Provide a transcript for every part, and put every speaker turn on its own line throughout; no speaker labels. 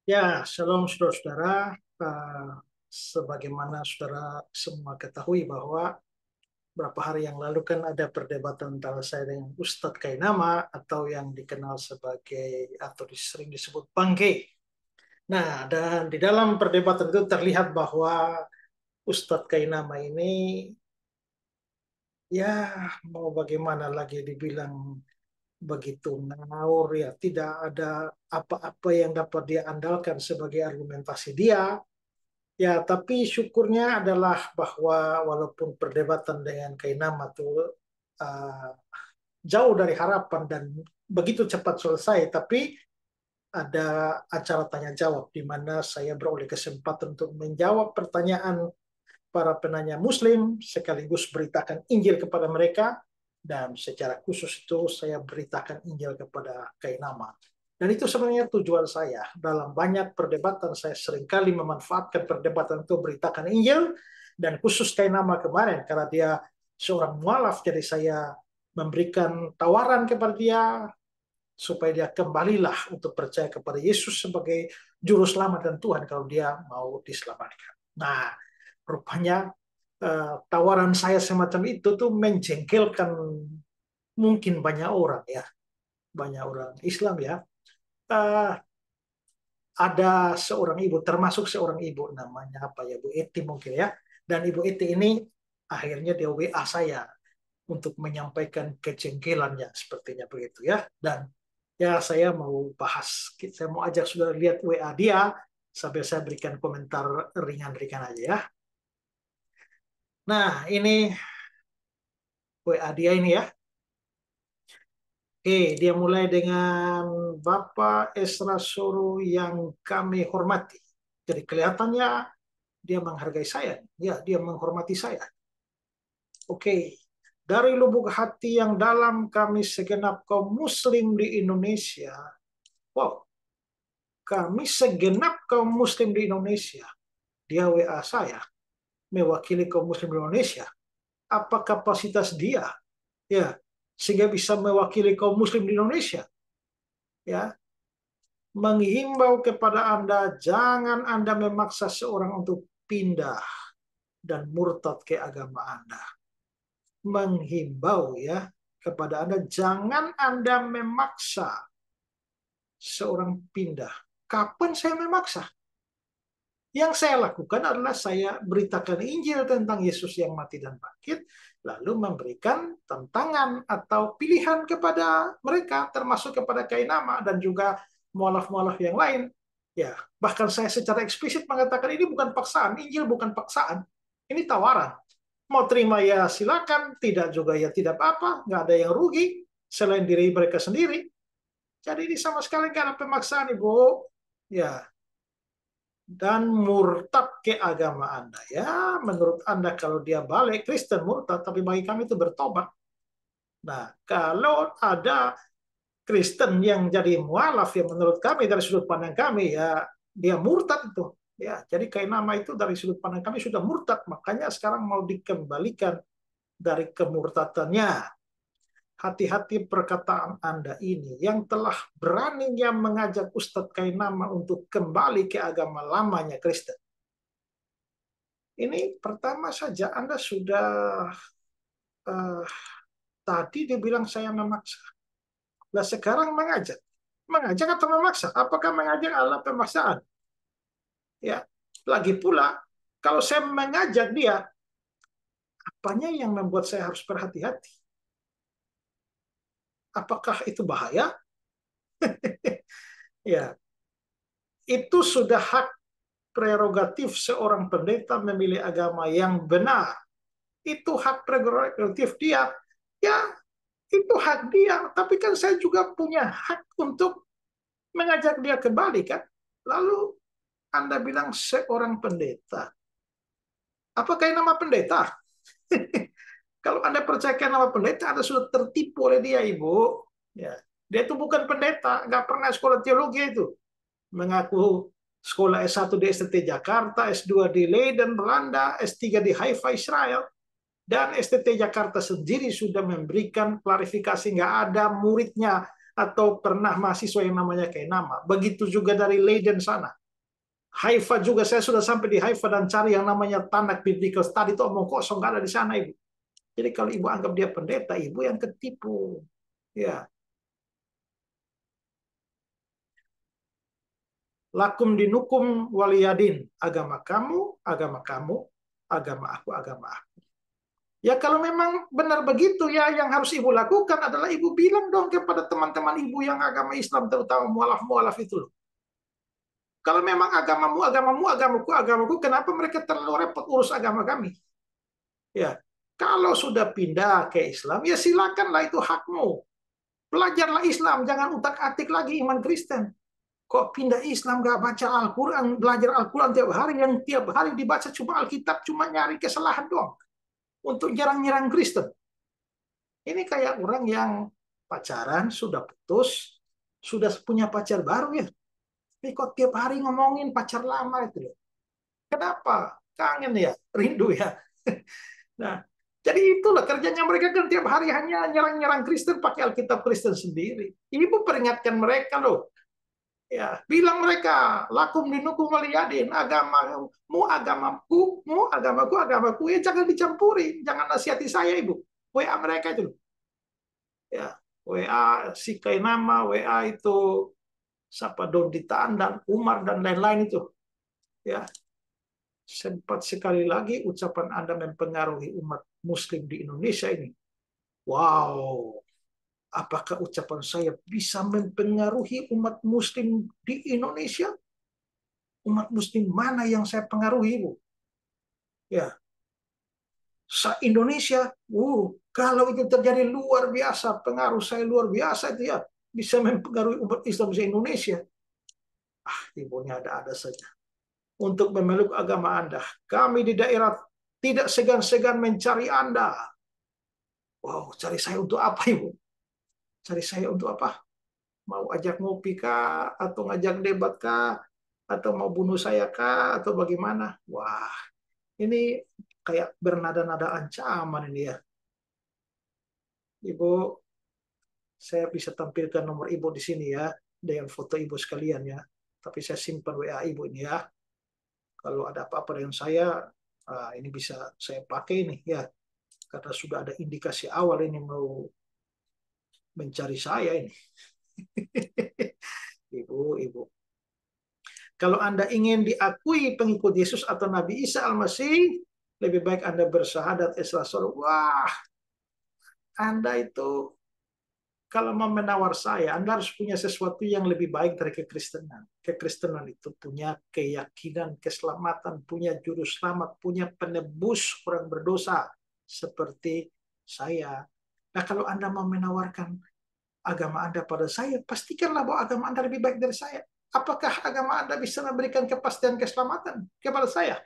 Ya, shalom saudara-saudara. Sebagaimana saudara semua ketahui bahwa beberapa hari yang lalu kan ada perdebatan antara saya dengan Ustadz Kainama atau yang dikenal sebagai atau sering disebut Bangke. Nah, dan di dalam perdebatan itu terlihat bahwa Ustadz Kainama ini ya mau bagaimana lagi dibilang begitu ngawur ya, tidak ada apa-apa yang dapat dia andalkan sebagai argumentasi dia. Ya, tapi syukurnya adalah bahwa walaupun perdebatan dengan Kainama itu uh, jauh dari harapan dan begitu cepat selesai, tapi ada acara tanya jawab di mana saya beroleh kesempatan untuk menjawab pertanyaan para penanya Muslim sekaligus beritakan Injil kepada mereka, dan secara khusus itu saya beritakan Injil kepada Kainama. Dan itu sebenarnya tujuan saya. Dalam banyak perdebatan saya seringkali memanfaatkan perdebatan untuk beritakan Injil, dan khusus Kainama kemarin karena dia seorang mualaf, jadi saya memberikan tawaran kepada dia supaya dia kembalilah untuk percaya kepada Yesus sebagai juru selamat dan Tuhan kalau dia mau diselamatkan. Nah, rupanya tawaran saya semacam itu tuh menjengkelkan mungkin banyak orang ya, banyak orang Islam ya. Uh, ada seorang ibu, termasuk seorang ibu namanya apa ya, Bu Eti mungkin ya. Dan Ibu Eti ini akhirnya dia WA saya untuk menyampaikan kejengkelannya sepertinya begitu ya. Dan ya saya mau bahas, saya mau ajak saudara lihat WA dia sambil saya berikan komentar ringan-ringan aja ya. Nah, ini WA dia ini ya. Oke, dia mulai dengan Bapak Esra Soro yang kami hormati. Jadi kelihatannya dia menghargai saya. Ya, dia menghormati saya. Oke, dari lubuk hati yang dalam kami segenap kaum muslim di Indonesia. Wow, kami segenap kaum muslim di Indonesia. Dia WA saya, mewakili kaum muslim di Indonesia. Apa kapasitas dia? Ya, sehingga bisa mewakili kaum muslim di Indonesia. Ya, menghimbau kepada Anda, jangan Anda memaksa seorang untuk pindah dan murtad ke agama Anda. Menghimbau ya kepada Anda, jangan Anda memaksa seorang pindah. Kapan saya memaksa? Yang saya lakukan adalah saya beritakan Injil tentang Yesus yang mati dan bangkit, lalu memberikan tantangan atau pilihan kepada mereka, termasuk kepada Kainama dan juga mualaf-mualaf yang lain. Ya, bahkan saya secara eksplisit mengatakan ini bukan paksaan, Injil bukan paksaan, ini tawaran. Mau terima ya silakan, tidak juga ya tidak apa-apa, nggak ada yang rugi selain diri mereka sendiri. Jadi ini sama sekali nggak ada pemaksaan, Ibu. Ya, dan murtad ke agama Anda. Ya, menurut Anda kalau dia balik Kristen murtad, tapi bagi kami itu bertobat. Nah, kalau ada Kristen yang jadi mualaf yang menurut kami dari sudut pandang kami ya dia murtad itu. Ya, jadi kayak nama itu dari sudut pandang kami sudah murtad, makanya sekarang mau dikembalikan dari kemurtadannya. Hati-hati perkataan Anda ini yang telah beraninya mengajak Ustadz Kainama untuk kembali ke agama lamanya Kristen. Ini pertama saja Anda sudah uh, tadi dibilang saya memaksa. Nah sekarang mengajak. Mengajak atau memaksa? Apakah mengajak adalah pemaksaan? Ya, lagi pula kalau saya mengajak dia, apanya yang membuat saya harus berhati-hati? Apakah itu bahaya? Ya, itu sudah hak prerogatif seorang pendeta memilih agama yang benar. Itu hak prerogatif dia. Ya, itu hak dia. Tapi kan saya juga punya hak untuk mengajak dia kembali kan. Lalu Anda bilang seorang pendeta. Apakah nama pendeta? Kalau Anda percayakan nama pendeta, Anda sudah tertipu oleh dia, Ibu. Ya. Dia itu bukan pendeta, nggak pernah sekolah teologi itu. Mengaku sekolah S1 di STT Jakarta, S2 di Leiden, Belanda, S3 di Haifa, Israel. Dan STT Jakarta sendiri sudah memberikan klarifikasi, nggak ada muridnya atau pernah mahasiswa yang namanya Kainama. Begitu juga dari Leiden sana. Haifa juga, saya sudah sampai di Haifa dan cari yang namanya Tanakh Biblical Study, itu omong kosong, nggak ada di sana, Ibu. Jadi kalau Ibu anggap dia pendeta, Ibu yang ketipu. Ya, lakum dinukum waliyadin. Agama kamu, agama kamu, agama aku, agama aku. Ya kalau memang benar begitu, ya yang harus Ibu lakukan adalah Ibu bilang dong kepada teman-teman Ibu yang agama Islam, terutama mualaf-mualaf itu loh. Kalau memang agamamu, agamamu, agamaku, agamaku, kenapa mereka terlalu repot urus agama kami? Ya, kalau sudah pindah ke Islam, ya silakanlah, itu hakmu. Belajarlah Islam, jangan utak-atik lagi iman Kristen. Kok pindah Islam gak baca Al-Quran, belajar Al-Quran tiap hari, yang tiap hari dibaca cuma Alkitab, cuma nyari kesalahan doang untuk nyerang-nyerang Kristen. Ini kayak orang yang pacaran, sudah putus, sudah punya pacar baru ya. Tapi kok tiap hari ngomongin pacar lama itu loh. Kenapa? Kangen ya, rindu ya. Nah, jadi itulah kerjanya mereka kan tiap hari hanya nyerang-nyerang Kristen pakai Alkitab Kristen sendiri. Ibu peringatkan mereka loh. Ya, bilang mereka, lakum dinukum waliyadin, agamamu, agamaku, agamaku, agamaku. Ya jangan dicampuri, jangan nasihati saya, Ibu. WA mereka itu. Ya, WA si Kainama, WA itu siapa, Doditaan dan Umar dan lain-lain itu. Ya, sempat sekali lagi ucapan Anda mempengaruhi umat Muslim di Indonesia ini. Wow, apakah ucapan saya bisa mempengaruhi umat Muslim di Indonesia? Umat Muslim mana yang saya pengaruhi, Bu? Ya, se-Indonesia, kalau itu terjadi luar biasa, pengaruh saya luar biasa itu ya, bisa mempengaruhi umat Islam di Indonesia. Ibunya ada-ada saja. Untuk memeluk agama Anda, kami di daerah tidak segan-segan mencari Anda. Wow, cari saya untuk apa, Ibu? Cari saya untuk apa? Mau ajak ngopi kah? Atau ngajak debat kah? Atau mau bunuh saya kah? Atau bagaimana? Wah, ini kayak bernada-nada ancaman ini ya. Ibu, saya bisa tampilkan nomor Ibu di sini ya, dengan foto Ibu sekalian ya. Tapi saya simpan WA Ibu ini ya. Kalau ada apa-apa dengan saya, ini bisa saya pakai nih ya. Karena sudah ada indikasi awal ini mau mencari saya ini. Ibu. Kalau Anda ingin diakui pengikut Yesus atau Nabi Isa Al-Masih, lebih baik Anda bersyahadat Islam. Wah, Anda itu kalau mau menawar saya, Anda harus punya sesuatu yang lebih baik dari kekristenan. Kekristenan itu punya keyakinan, keselamatan, punya juru selamat, punya penebus orang berdosa seperti saya. Nah, kalau Anda mau menawarkan agama Anda pada saya, pastikanlah bahwa agama Anda lebih baik dari saya. Apakah agama Anda bisa memberikan kepastian keselamatan kepada saya?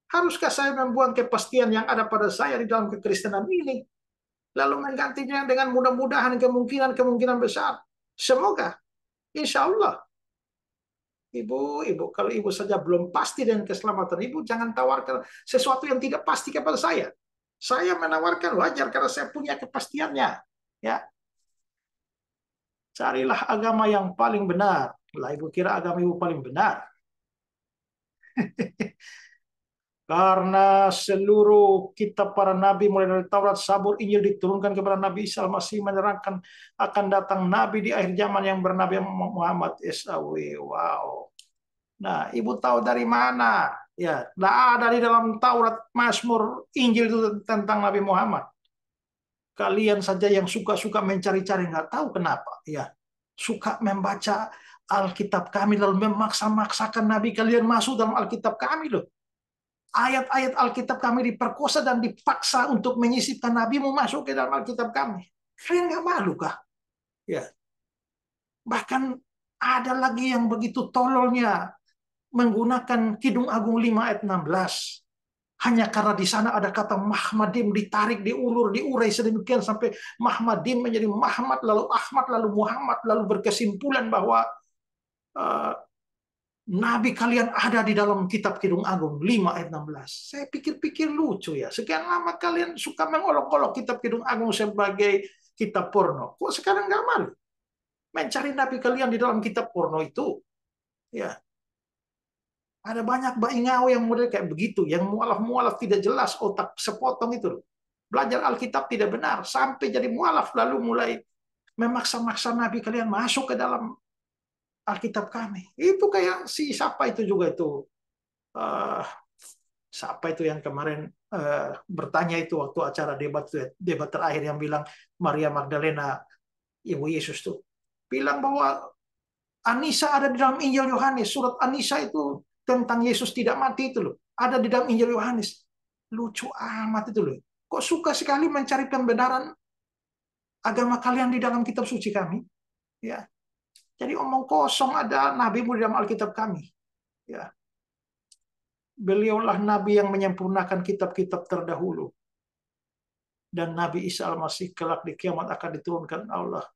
Haruskah saya membuang kepastian yang ada pada saya di dalam kekristenan ini, lalu menggantinya dengan mudah-mudahan kemungkinan besar? Semoga, insya Allah. Ibu, kalau Ibu saja belum pasti dengan keselamatan Ibu, jangan tawarkan sesuatu yang tidak pasti kepada saya. Saya menawarkan wajar karena saya punya kepastiannya. Ya, carilah agama yang paling benar. Lah Ibu kira agama Ibu paling benar? Karena seluruh kitab para nabi mulai dari Taurat, Zabur, Injil diturunkan kepada Nabi Isa masih menerangkan akan datang nabi di akhir zaman yang bernama Muhammad SAW. Wow. Nah, Ibu tahu dari mana? Ya, tidak ada di dalam Taurat, Mazmur, Injil itu tentang Nabi Muhammad. Kalian saja yang suka-suka mencari-cari, nggak tahu kenapa. Ya, suka membaca Alkitab kami lalu memaksa-maksakan Nabi kalian masuk dalam Alkitab kami loh. Ayat-ayat Alkitab kami diperkosa dan dipaksa untuk menyisipkan nabimu masuk ke dalam Alkitab kami. Kalian nggak malu kah? Ya. Bahkan ada lagi yang begitu tololnya menggunakan Kidung Agung 5 ayat 16. Hanya karena di sana ada kata Mahmadim ditarik, diulur, diurai sedemikian sampai Mahmadim menjadi Muhammad, lalu Ahmad, lalu Muhammad, lalu berkesimpulan bahwa Nabi kalian ada di dalam kitab Kidung Agung 5 ayat 16. Saya pikir-pikir lucu ya. Sekian lama kalian suka mengolok-olok kitab Kidung Agung sebagai kitab porno. Kok sekarang nggak malu mencari nabi kalian di dalam kitab porno itu? Ya, ada banyak baingau yang model kayak begitu, yang mualaf-mualaf tidak jelas, otak sepotong itu loh. Belajar Alkitab tidak benar, sampai jadi mualaf, lalu mulai memaksa-maksa nabi kalian masuk ke dalam Alkitab kami. Itu kayak si siapa itu juga itu. eh, Siapa itu yang kemarin bertanya itu waktu acara debat terakhir yang bilang Maria Magdalena, Ibu Yesus tuh. Bilang bahwa Anisa ada di dalam Injil Yohanes. Surat Anisa itu tentang Yesus tidak mati itu loh. Ada di dalam Injil Yohanes. Lucu amat itu loh. Kok suka sekali mencari pembenaran agama kalian di dalam kitab suci kami? Ya. Jadi omong kosong, ada nabi di dalam Alkitab kami. Ya. Beliaulah nabi yang menyempurnakan kitab-kitab terdahulu. Dan Nabi Isa Al-Masih kelak di kiamat akan diturunkan Allah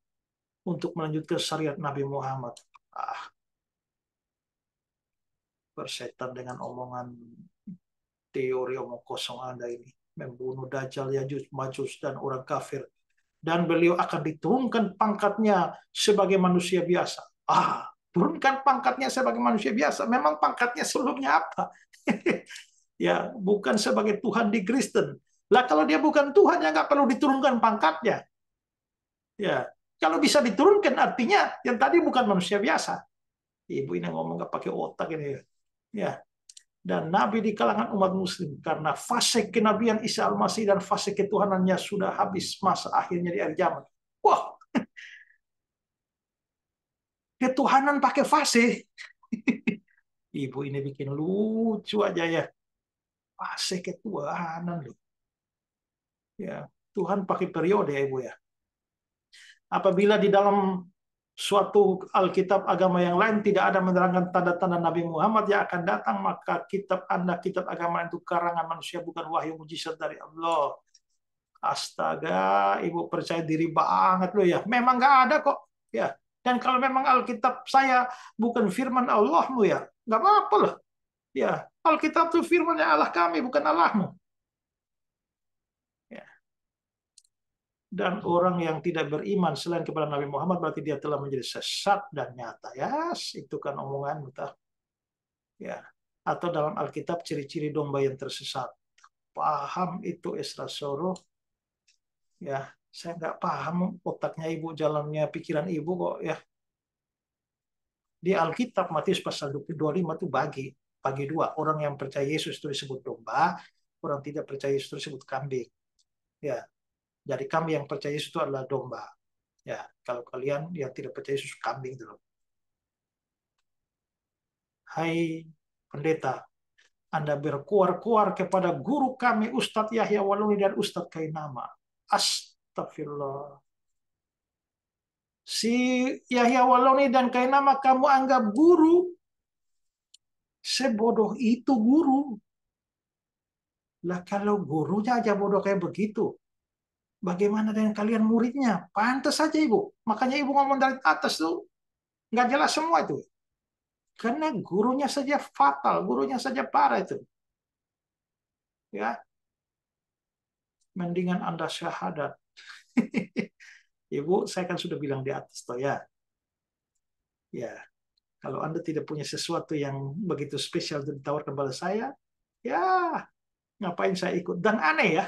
untuk melanjutkan syariat Nabi Muhammad. Bersetan dengan omongan teori omong kosong Anda ini. Membunuh Dajjal, Yajuj, Majus, dan orang kafir. Dan beliau akan diturunkan pangkatnya sebagai manusia biasa. Turunkan pangkatnya sebagai manusia biasa. Memang pangkatnya sebelumnya apa? Ya, bukan sebagai Tuhan di Kristen. Lah kalau dia bukan Tuhan, ya nggak perlu diturunkan pangkatnya. Ya, kalau bisa diturunkan artinya yang tadi bukan manusia biasa. Ibu ini ngomong nggak pakai otak ini. Ya, dan nabi di kalangan umat muslim, karena fase kenabian Isa Al-Masih dan fase ketuhanannya sudah habis, masa akhirnya di akhir zaman. Wah, ketuhanan pakai fase. Ibu ini bikin lucu aja ya. Fase ketuhanan loh. Ya, Tuhan pakai periode ya Ibu ya. Apabila di dalam suatu Alkitab agama yang lain tidak ada menerangkan tanda-tanda Nabi Muhammad yang akan datang, maka kitab Anda, kitab agama itu karangan manusia, bukan wahyu mujizat dari Allah. Astaga, Ibu percaya diri banget loh ya. Memang nggak ada kok. Ya. Dan kalau memang Alkitab saya bukan firman Allahmu ya, nggak apa-apa loh. Ya, Alkitab itu firman Allah kami, bukan Allahmu. Ya. Dan orang yang tidak beriman selain kepada Nabi Muhammad berarti dia telah menjadi sesat dan nyata. Ya, itu kan omongan kita. Ya. Atau dalam Alkitab ciri-ciri domba yang tersesat. Paham itu Esra Soro? Ya, saya nggak paham otaknya Ibu, jalannya pikiran Ibu kok ya. Di Alkitab Matius pasal 25 itu bagi dua. Orang yang percaya Yesus itu disebut domba, orang tidak percaya Yesus itu disebut kambing. Ya. Jadi kami yang percaya Yesus itu adalah domba. Ya, kalau kalian yang tidak percaya Yesus kambing dulu. Hai pendeta, Anda berkuar-kuar kepada guru kami Ustadz Yahya Waluni dan Ustadz Kainama. Astagfirullah. Si Yahya Waluni dan Kainama kamu anggap guru. Sebodoh itu guru. Lah kalau gurunya aja bodoh kayak begitu, bagaimana dengan kalian muridnya? Pantas saja Ibu. Makanya Ibu ngomong dari atas tuh nggak jelas semua itu. Karena gurunya saja fatal, gurunya saja parah itu. Ya, mendingan Anda syahadat. Ibu, saya kan sudah bilang di atas toh ya. Ya, kalau Anda tidak punya sesuatu yang begitu spesial untuk ditawarkan kepada saya, ya ngapain saya ikut? Dan aneh ya,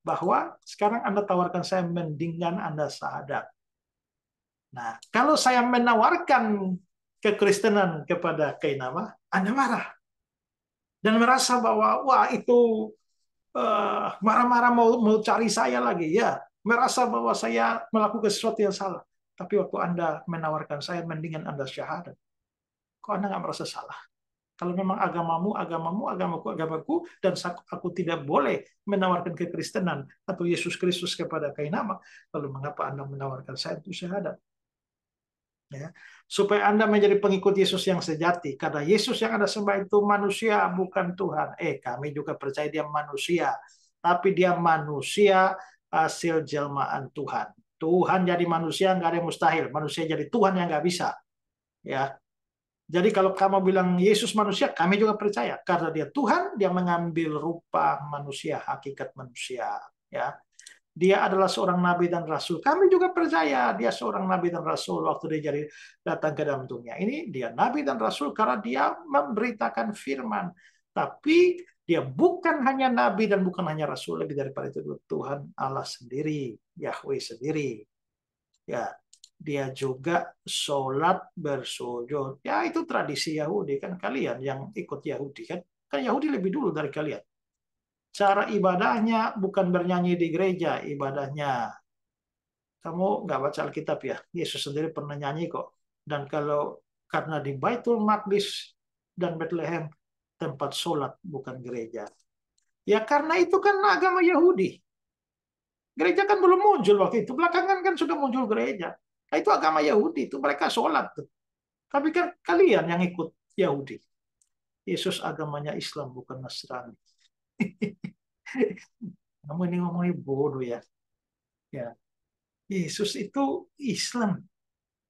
bahwa sekarang Anda tawarkan saya mendingan Anda syahadat. Nah, kalau saya menawarkan kekristenan kepada Kainama, Anda marah. Dan merasa bahwa, wah itu marah-marah mau cari saya lagi. Ya, merasa bahwa saya melakukan sesuatu yang salah. Tapi waktu Anda menawarkan saya, mendingan Anda syahadat. Kok Anda nggak merasa salah? Kalau memang agamamu, agamaku, dan aku tidak boleh menawarkan kekristenan atau Yesus Kristus kepada Kainama, lalu mengapa Anda menawarkan saya untuk syahadat? Ya, supaya Anda menjadi pengikut Yesus yang sejati. Karena Yesus yang Anda sembah itu manusia, bukan Tuhan. Kami juga percaya dia manusia. Tapi dia manusia hasil jelmaan Tuhan. Tuhan jadi manusia, nggak ada yang mustahil. Manusia jadi Tuhan yang nggak bisa. Ya, jadi kalau kamu bilang Yesus manusia, kami juga percaya. Karena dia Tuhan, dia mengambil rupa manusia, hakikat manusia. Ya. dia adalah seorang nabi dan rasul. Kami juga percaya dia seorang nabi dan rasul waktu dia jadi datang ke dalam dunia. Ini dia nabi dan rasul karena dia memberitakan firman. Tapi dia bukan hanya nabi dan bukan hanya rasul, lebih daripada itu Tuhan Allah sendiri, Yahweh sendiri. Ya, dia juga sholat bersujud. Ya, itu tradisi Yahudi kan, kalian yang ikut Yahudi kan. Kan Yahudi lebih dulu dari kalian. Cara ibadahnya bukan bernyanyi di gereja, ibadahnya. Kamu nggak baca Alkitab ya? Yesus sendiri pernah nyanyi kok. Dan kalau karena di Baitul Maqdis dan Bethlehem tempat sholat bukan gereja. Ya karena itu kan agama Yahudi. Gereja kan belum muncul waktu itu. Belakangan kan sudah muncul gereja. Nah, itu agama Yahudi, itu mereka sholat. Tapi kan kalian yang ikut Yahudi. Yesus agamanya Islam bukan Nasrani. Kamu ini ngomongnya bodoh ya. Ya, Yesus itu Islam.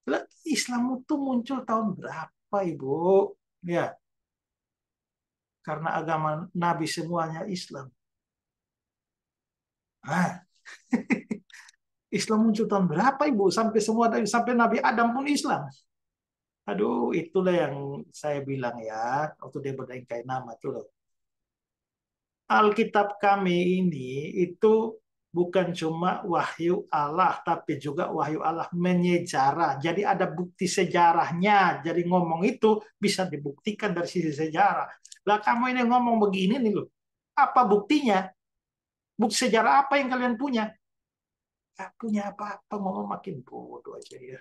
Lah, Islam itu muncul tahun berapa, Ibu? Ya, karena agama Nabi semuanya Islam. Ah, Islam muncul tahun berapa, Ibu? Sampai semua sampai Nabi Adam pun Islam. Aduh, itulah yang saya bilang ya, waktu dia berdengkai nama itu loh. Alkitab kami ini itu bukan cuma wahyu Allah, tapi juga wahyu Allah menyejarah. Jadi ada bukti sejarahnya. Jadi ngomong itu bisa dibuktikan dari sisi sejarah. Lah kamu ini ngomong begini nih loh. Apa buktinya? Bukti sejarah apa yang kalian punya? Gak punya apa-apa, ngomong makin bodoh aja ya.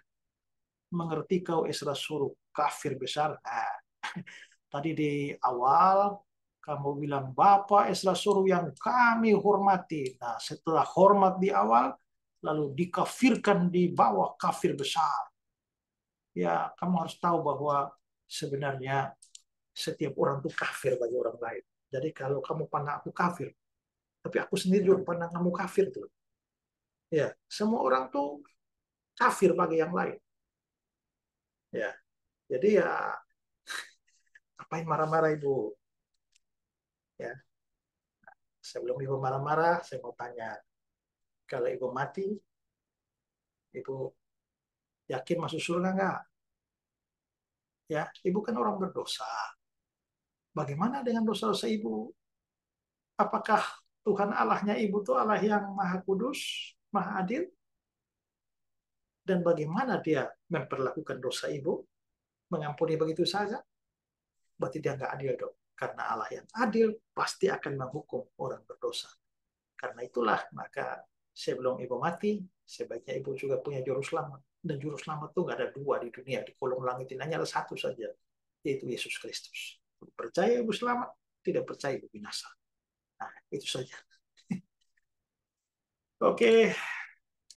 Mengerti kau Esra suruh kafir besar. Nah, tadi di awal kamu bilang Bapak Esra suruh yang kami hormati. Nah, setelah hormat di awal, lalu dikafirkan di bawah kafir besar. Ya, kamu harus tahu bahwa sebenarnya setiap orang itu kafir bagi orang lain. Jadi kalau kamu pandang aku kafir, tapi aku sendiri juga pandang kamu kafir tuh. Ya, semua orang tuh kafir bagi yang lain. Ya, jadi ya ngapain marah-marah Ibu? Ya, sebelum Ibu marah-marah, saya mau tanya, kalau Ibu mati, Ibu yakin masuk surga nggak? Ya, Ibu kan orang berdosa. Bagaimana dengan dosa-dosa Ibu? Apakah Tuhan Allahnya Ibu itu Allah yang Maha Kudus, Maha Adil? Dan bagaimana dia memperlakukan dosa Ibu? Mengampuni begitu saja? Berarti dia nggak adil dong. Karena Allah yang adil pasti akan menghukum orang berdosa. Karena itulah, maka sebelum Ibu mati, sebaiknya Ibu juga punya juru selamat. Dan juru selamat itu nggak ada dua di dunia. Di kolong langit ini hanya ada satu saja, yaitu Yesus Kristus. Percaya Ibu selamat, tidak percaya Ibu binasa. Nah, itu saja. Oke,